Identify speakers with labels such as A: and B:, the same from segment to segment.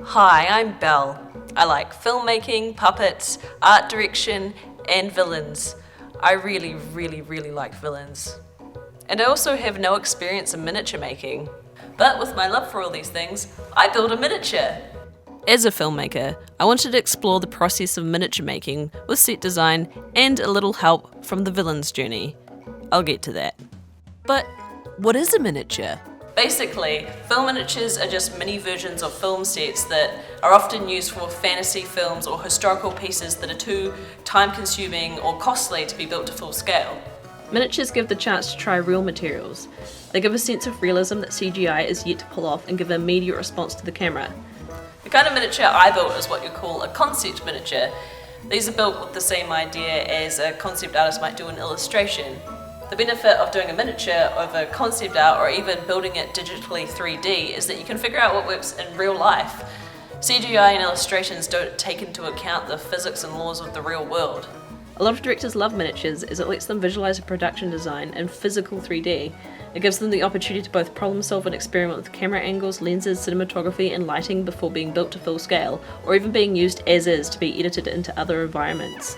A: Hi, I'm Belle. I like filmmaking, puppets, art direction, and villains. I really like villains. And I also have no experience in miniature making. But with my love for all these things, I build a miniature. As a filmmaker, I wanted to explore the process of miniature making with set design and a little help from the villain's journey. I'll get to that. But what is a miniature? Basically, film miniatures are just mini versions of film sets that are often used for fantasy films or historical pieces that are too time-consuming or costly to be built to full scale. Miniatures give the chance to try real materials. They give a sense of realism that CGI is yet to pull off and give an immediate response to the camera. The kind of miniature I built is what you call a concept miniature. These are built with the same idea as a concept artist might do an illustration. The benefit of doing a miniature over concept art or even building it digitally 3D is that you can figure out what works in real life. CGI and illustrations don't take into account the physics and laws of the real world. A lot of directors love miniatures as it lets them visualize a production design in physical 3D. It gives them the opportunity to both problem solve and experiment with camera angles, lenses, cinematography and lighting before being built to full scale, or even being used as is to be edited into other environments.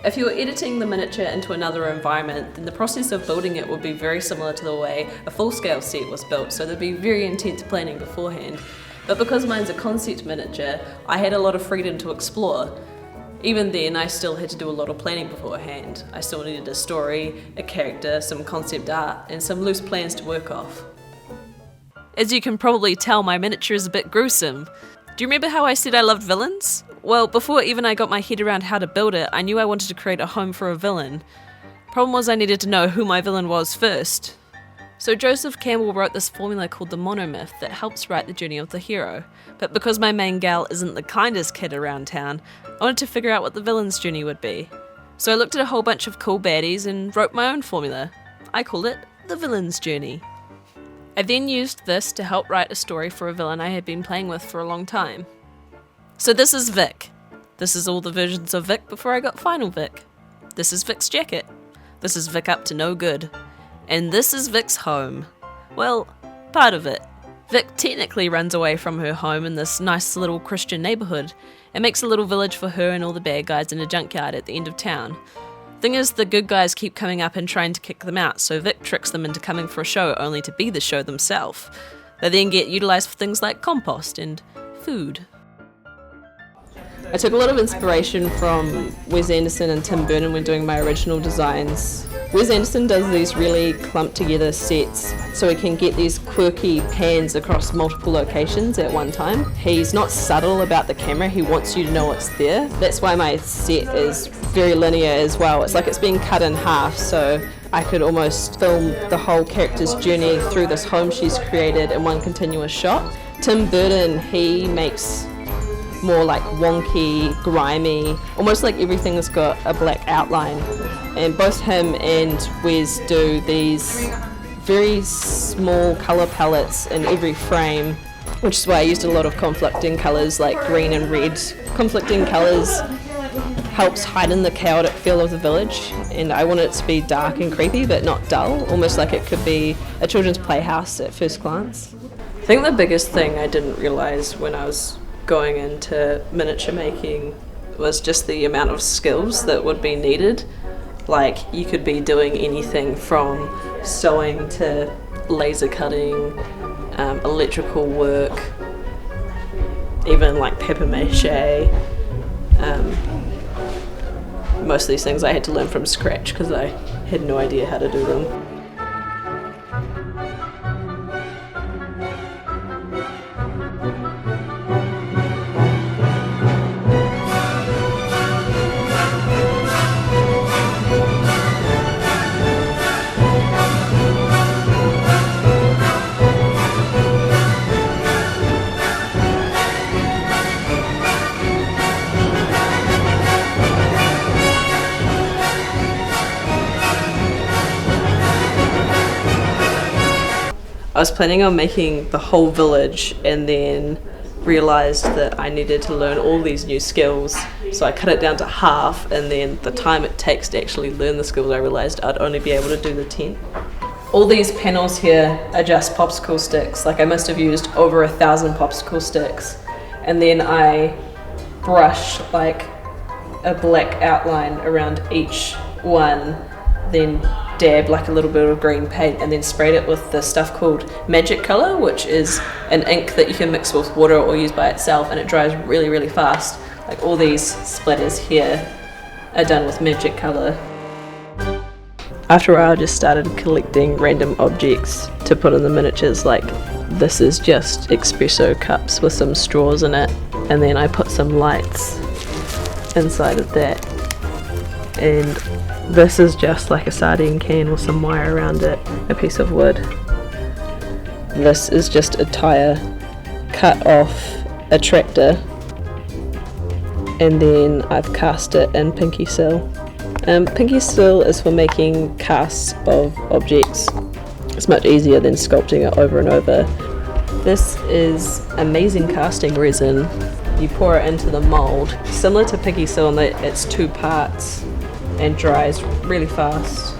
A: If you were editing the miniature into another environment, then the process of building it would be very similar to the way a full-scale set was built, so there'd be very intense planning beforehand. But because mine's a concept miniature, I had a lot of freedom to explore. Even then, I still had to do a lot of planning beforehand. I still needed a story, a character, some concept art, and some loose plans to work off. As you can probably tell, my miniature is a bit gruesome. Do you remember how I said I loved villains? Well, before even I got my head around how to build it, I knew I wanted to create a home for a villain. Problem was I needed to know who my villain was first. So Joseph Campbell wrote this formula called the monomyth that helps write the journey of the hero. But because my main gal isn't the kindest kid around town, I wanted to figure out what the villain's journey would be. So I looked at a whole bunch of cool baddies and wrote my own formula. I called it the villain's journey. I then used this to help write a story for a villain I had been playing with for a long time. So this is Vic. This is all the versions of Vic before I got Final Vic. This is Vic's jacket. This is Vic up to no good. And this is Vic's home. Well, part of it. Vic technically runs away from her home in this nice little Christian neighbourhood and makes a little village for her and all the bad guys in a junkyard at the end of town. Thing is, the good guys keep coming up and trying to kick them out, so Vic tricks them into coming for a show only to be the show themselves. They then get utilised for things like compost and food. I took a lot of inspiration from Wes Anderson and Tim Burton when doing my original designs. Wes Anderson does these really clumped together sets so he can get these quirky pans across multiple locations at one time. He's not subtle about the camera, he wants you to know it's there. That's why my set is very linear as well. It's like it's being cut in half, so I could almost film the whole character's journey through this home she's created in one continuous shot. Tim Burton, he makes more like wonky, grimy, almost like everything's got a black outline. And both him and Wes do these very small colour palettes in every frame, which is why I used a lot of conflicting colours like green and red. Conflicting colours helps heighten the chaotic feel of the village, and I want it to be dark and creepy but not dull, almost like it could be a children's playhouse at first glance. I think the biggest thing I didn't realise when I was going into miniature making was just the amount of skills that would be needed. Like, you could be doing anything from sewing to laser cutting, electrical work, even like paper mache. Most of these things I had to learn from scratch because I had no idea how to do them. I was planning on making the whole village and then realised that I needed to learn all these new skills, so I cut it down to half, and then the time it takes to actually learn the skills, I realised I'd only be able to do the 10. All these panels here are just popsicle sticks. Like, I must have used over 1,000 popsicle sticks. and then I brush like a black outline around each one, then dab like a little bit of green paint, and then sprayed it with the stuff called magic color, which is an ink that you can mix with water or use by itself, and it dries really, really fast. Like all these splatters here are done with magic color. After a while I just started collecting random objects to put in the miniatures, like this is just espresso cups with some straws in it, and then I put some lights inside of that, and this is just like a sardine can with some wire around it, a piece of wood. This is just a tire cut off a tractor, and then I've cast it in pinky seal. Pinky seal is for making casts of objects. It's much easier than sculpting it over and over. This is amazing casting resin. You pour it into the mold, similar to pinky seal in that it's 2 parts and dries really fast.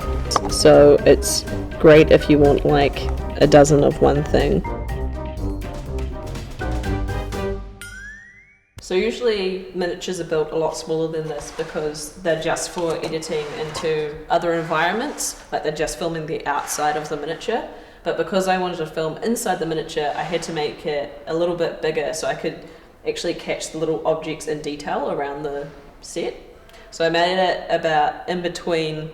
A: So it's great if you want like a dozen of one thing. So usually miniatures are built a lot smaller than this because they're just for editing into other environments, like they're just filming the outside of the miniature. But because I wanted to film inside the miniature, I had to make it a little bit bigger so I could actually catch the little objects in detail around the set. So I made it about in between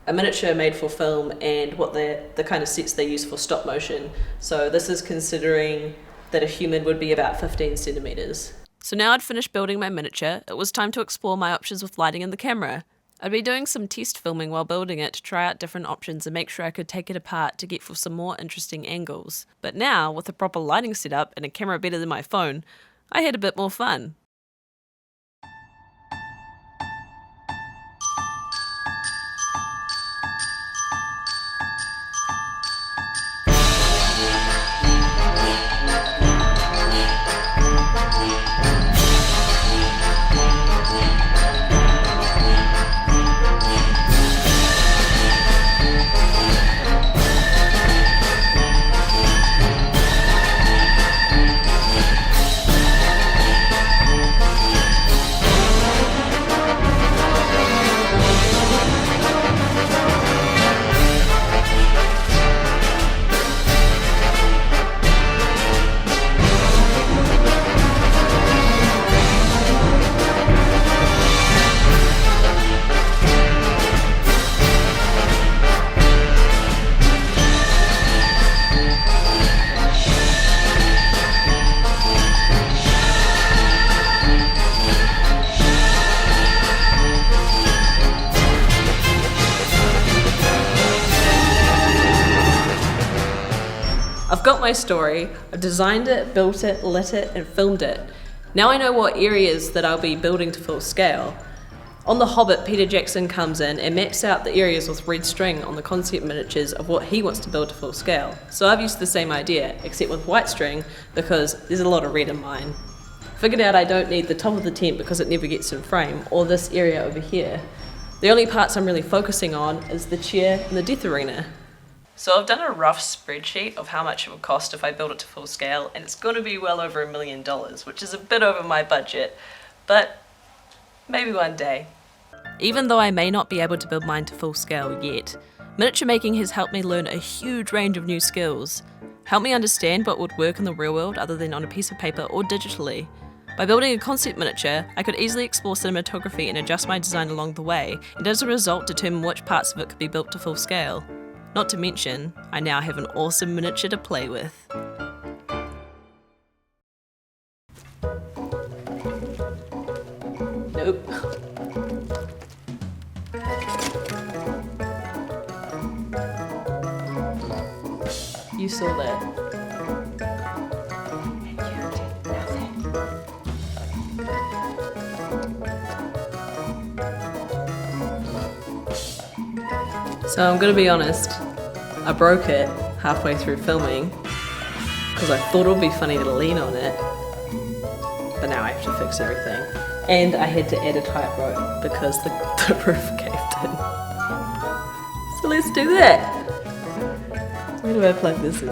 A: a miniature made for film and what the kind of sets they use for stop motion. So this is considering that a human would be about 15 centimeters. So now I'd finished building my miniature, it was time to explore my options with lighting in the camera. I'd be doing some test filming while building it to try out different options and make sure I could take it apart to get for some more interesting angles. But now, with a proper lighting setup and a camera better than my phone, I had a bit more fun. I've got my story, I've designed it, built it, lit it, and filmed it. Now I know what areas that I'll be building to full scale. On The Hobbit, Peter Jackson comes in and maps out the areas with red string on the concept miniatures of what he wants to build to full scale. So I've used the same idea, except with white string, because there's a lot of red in mine. Figured out I don't need the top of the tent because it never gets in frame, or this area over here. The only parts I'm really focusing on is the chair and the death arena. So I've done a rough spreadsheet of how much it would cost if I built it to full scale, and it's going to be well over $1 million, which is a bit over my budget, but maybe one day. Even though I may not be able to build mine to full scale yet, miniature making has helped me learn a huge range of new skills, helped me understand what would work in the real world other than on a piece of paper or digitally. By building a concept miniature, I could easily explore cinematography and adjust my design along the way, and as a result determine which parts of it could be built to full scale. Not to mention, I now have an awesome miniature to play with. Nope. You saw that. So I'm gonna be honest, I broke it halfway through filming because I thought it would be funny to lean on it, but now I have to fix everything. And I had to add a tight rope because the roof caved in. So let's do that. Where do I plug this in?